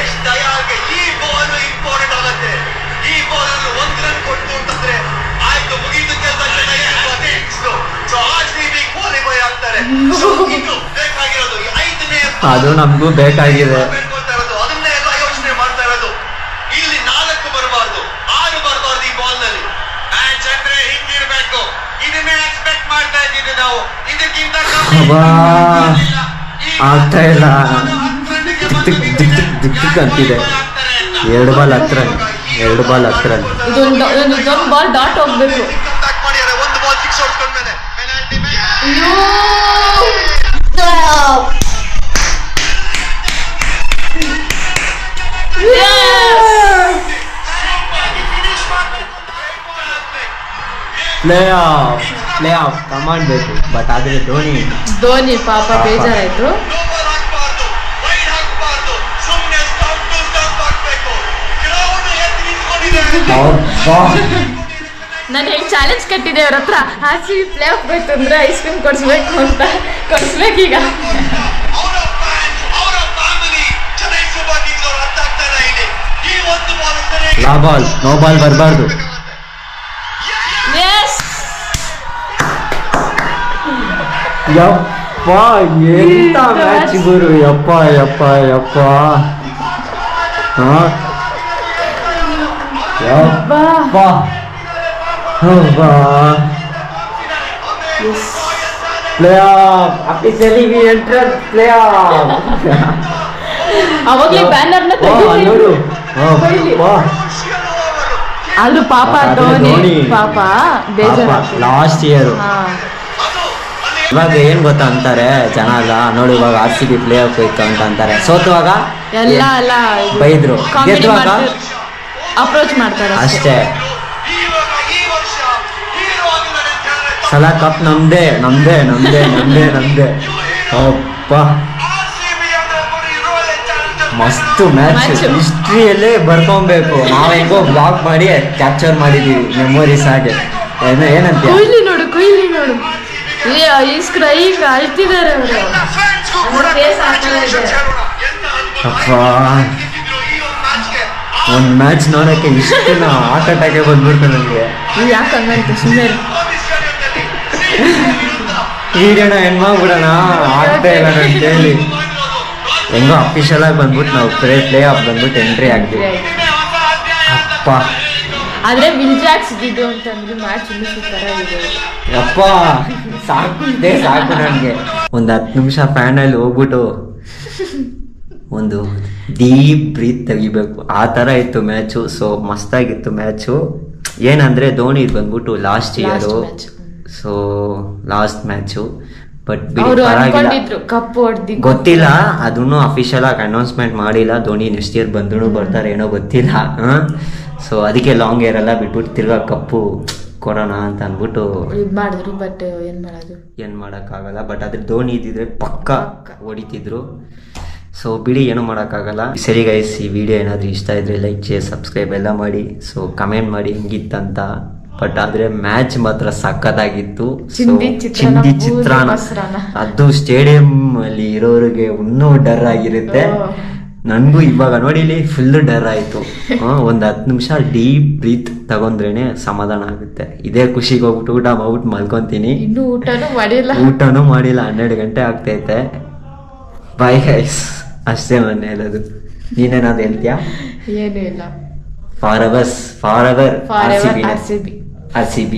ಎಷ್ಟು ದಯಾಗೆ ಈ ಬಾಲ್ ಇಂಪಾರ್ಟೆಂಟ್ ಆಗುತ್ತೆ. ಸೊ RCB ಕ್ವಾಲಿಫೈ ಆಗ್ತಾರೆ. So ಇದು ಬೇಕಾಗಿರೋದು ಈ 5ನೇ ಅದು ನಮಗೂ ಬೇಕಾಗಿದೆ. ಬೇಡ್ಕೊಳ್ತಾ ಇರೋದು ಅದನ್ನೇ ಎಲ್ಲ ಯೋಚನೆ ಮಾಡ್ತಾ ಇರೋದು. ಇಲ್ಲಿ 4 ಬರಬಾರ್ದು, 6 ಬರಬಾರ್ದು ಈ ಬಾಲ್ ನಲ್ಲಿ. ಮ್ಯಾಚ್ ಅಂದ್ರೆ ಹಿಂಗಿರ್ಬೇಕು, ಇದನ್ನೇ ಎಕ್ಸ್ಪೆಕ್ಟ್ ಮಾಡ್ತಾ ಇದ್ದೀವಿ ನಾವು. ಇದಕ್ಕಿಂತ ಅಬ್ಬಾ, ಆಗ್ತಾ ಇಲ್ಲ. ದಿಕ್ ಅಂತಿದೆ. 2 ಬಾಲ್ ಹತ್ರ ಇದೊಂದು ಬಾಲ್ ಡಾಟ್ ಹೋಗ್ಬೇಕು. ಮಾಡಿದ್ದಾರೆ. 1 ಬಾಲ್ 6 ಹೊಡ್ಕೊಂಡ್ಮೇಲೆ ಪೆನಾಲ್ಟಿ ಪ್ಲೇ ಆಫ್ ಕಮಾಂಡ್ ಬೇಕು. ಬಟ್ ಆದ್ರೆ ಧೋನಿ ಪಾಪ ಬೇಜಾರಾಯ್ತು. ನಾನು ಹೇಳಿ ಚಾಲೆಂಜ್ ಕಟ್ಟಿದ್ದೆ ಅವ್ರ ಹತ್ರ, RCB ಪ್ಲೇ ಆಫ್ ಬೇಕು ಅಂದ್ರೆ ಐಸ್ ಕ್ರೀಮ್ ಕೊಡಿಸ್ಬೇಕು ಅಂತ. ಕೊಡಿಸ್ಬೇಕೀಗ. ನೋ ಬಾಲ್ ಬರಬಾರ್ದು. ಯಪ್ಪ ಎಂತ ಮ್ಯಾಚ್ ಗುರು. ಯಪ್ಪ ಯಪ್ಪ ಯಪ್ಪ ಯಪ್ಪ playoff officially we enter playoff. ಅವಾಗಲೇ ಬ್ಯಾನರ್ನ ನೋಡು. ಆದ್ರೂ ಪಾಪ ಧೋನಿ ಪಾಪ ಬೇಜಾರು. ಲಾಸ್ಟ್ ಇಯರ್ ಇವಾಗ ಏನ್ ಗೊತ್ತಾ ಅಂತಾರೆ ಜನ ಎಲ್ಲ, ನೋಡಿ ಇವಾಗ RCB ಪ್ಲೇ ಆಫ್ ಹೋಯ್ತು ಅಂತ ಅಂತಾರೆ. ಸೋತುವಾಗ ಎಲ್ಲ ಬೈದ್ರು, ಗೆದ್ದುವಾಗ ಅಪ್ರೋಚ್ ಮಾಡ್ತಾರೆ ಅಷ್ಟೇ. ಸಲ ಕಪ್ ನಮ್ದೇ ನಮ್ದೇ ನಮ್ದೇ ನಮ್ದೇ ನಮ್ದೇ. ಅಪ್ಪ ಮಸ್ತ್ ಮ್ಯಾಚ್, ಹಿಸ್ಟ್ರಿಯಲ್ಲೇ ಬರ್ಕೊಬೇಕು. ನಾವ್ ಹೆಂಗೋ ಬ್ಲಾಗ್ ಮಾಡಿ ಕ್ಯಾಪ್ಚರ್ ಮಾಡಿದೀವಿ ಮೆಮೊರೀಸ್ ಆಗಿ. ಏನಂತ ಕೊಹ್ಲಿ ನೋಡು ಈಗ ಅಳ್ತಿದ್ದಾರೆ ಅವರು. ಅಪ್ಪ ಒಂದ್ ಮ್ಯಾಚ್ ನೋಡಕ್ಕೆ ಇಷ್ಟು ಆಟ ಆಟಕ್ಕೆ ಬಂದ್ಬಿಡ್ತು ನನಗೆ. ಯಾಕೆ ಹಂಗಂತ ಸುಮ್ಮನೆ ಈಡೋಣ ಹೆಣ್ಮಾಗ್ಬಿಡೋಣ ಆಗ್ತಾ ಇಲ್ಲ ಅಂತೇಳಿ ಹೆಂಗೋ ಅಫಿಷಿಯಲ್ ಆಗಿ ಬಂದ್ಬಿಟ್ಟು ನಾವು ಪ್ಲೇ ಆಫ್ ಬಂದ್ಬಿಟ್ಟು ಎಂಟ್ರಿ ಆಗ್ತೀವಿ. ಅಪ್ಪ ಆದ್ರೆ ವಿಲ್ ಜಾಕ್ಸ್ ಇದ್ದು ಅಂತಂದ್ರೆ ಮ್ಯಾಚ್ ಇನ್ನೂ ಸೂಪರ್ ಆಗಿದೆ. ಯಪ್ಪ ಸಾಕು ನನಗೆ. ಒಂದು 10 ನಿಮಿಷ ಫ್ಯಾನಲ್ಲಿ ಹೋಗ್ಬಿಟ್ಟು ಒಂದು ಡೀಪ್ ಬ್ರೀತ್ ತೆಗಿಬೇಕು, ಆ ಥರ ಇತ್ತು ಮ್ಯಾಚು. So ಮಸ್ತಾಗಿತ್ತು match. ಏನಂದರೆ ಧೋನಿ ಬಂದ್ಬಿಟ್ಟು last year, so last match. But ಗೊತ್ತಿಲ್ಲ, ಅದನ್ನು ಅಫಿಷಿಯಲ್ ಆಗಿ ಅನೌನ್ಸ್ಮೆಂಟ್ ಮಾಡಿಲ್ಲ. ಧೋನಿ ನೆಕ್ಸ್ಟ್ ಇಯರ್ ಬಂದ್ರು ಬರ್ತಾರೆ ಏನೋ ಗೊತ್ತಿಲ್ಲ. ಸೊ ಅದಕ್ಕೆ ಲಾಂಗ್ ಏರ್ ಎಲ್ಲ ಬಿಟ್ಬಿಟ್ಟು ತಿರ್ಗಾ ಕಪ್ಪು ಕೊಡೋಣ ಅಂತ ಅಂದ್ಬಿಟ್ಟು ಮಾಡಿದ್ರು. ಬಟ್ ಏನ್ ಮಾಡೋಕ್ಕಾಗಲ್ಲ. ಬಟ್ ಅದ್ರ ಧೋನಿ ಇದ್ದಿದ್ರೆ ಪಕ್ಕ ಹೊಡಿತಿದ್ರು. ಸೊ ಬಿಡಿ, ಏನೂ ಮಾಡೋಕ್ಕಾಗಲ್ಲ. ಸರಿ ಗೈಸ್, ಈ ವಿಡಿಯೋ ಏನಾದರೂ ಇಷ್ಟ ಇದ್ರೆ ಲೈಕ್, ಶೇರ್, ಸಬ್ಸ್ಕ್ರೈಬ್ ಎಲ್ಲ ಮಾಡಿ. ಸೊ ಕಮೆಂಟ್ ಮಾಡಿ ಹೆಂಗಿತ್ತಂತ. ಬಟ್ ಆದ್ರೆ ಮ್ಯಾಚ್ ಮಾತ್ರ ಸಖತ್ತಾಗಿತ್ತು. ಚಿಂದಿ ಚಿತ್ರಾನ್ನ ಅದು ಸ್ಟೇಡಿಯಂ ಅಲ್ಲಿ ಇರೋರಿಗೆ ಇನ್ನೂ ಡರ್ ಆಗಿರುತ್ತೆ. ನನಗೂ ಇವಾಗ ನೋಡಿಲಿ ಫುಲ್ ಡರ್ ಆಯ್ತು. ಒಂದು 10 ನಿಮಿಷ ಡೀಪ್ ಬ್ರೀತ್ ತಗೊಂಡ್ರೇನೆ ಸಮಾಧಾನ ಆಗುತ್ತೆ. ಇದೇ ಖುಷಿಗೆ ಹೋಗ್ಬಿಟ್ಟು ಊಟ ಮಾಡ್ಬಿಟ್ಟು ಮಲ್ಕೊಂತೀನಿ. ಊಟನೂ ಮಾಡಿಲ್ಲ, 12 ಗಂಟೆ ಆಗ್ತೈತೆ. ಬಾಯ್ ಗೈಸ್, ಅಷ್ಟೇ ಮನೆ ಹೇಳೋದು. ನೀನೇನಾದ್ರು ಹೇಳ್ತೀಯಾ? ಏನೂ ಇಲ್ಲ. For ever RCB.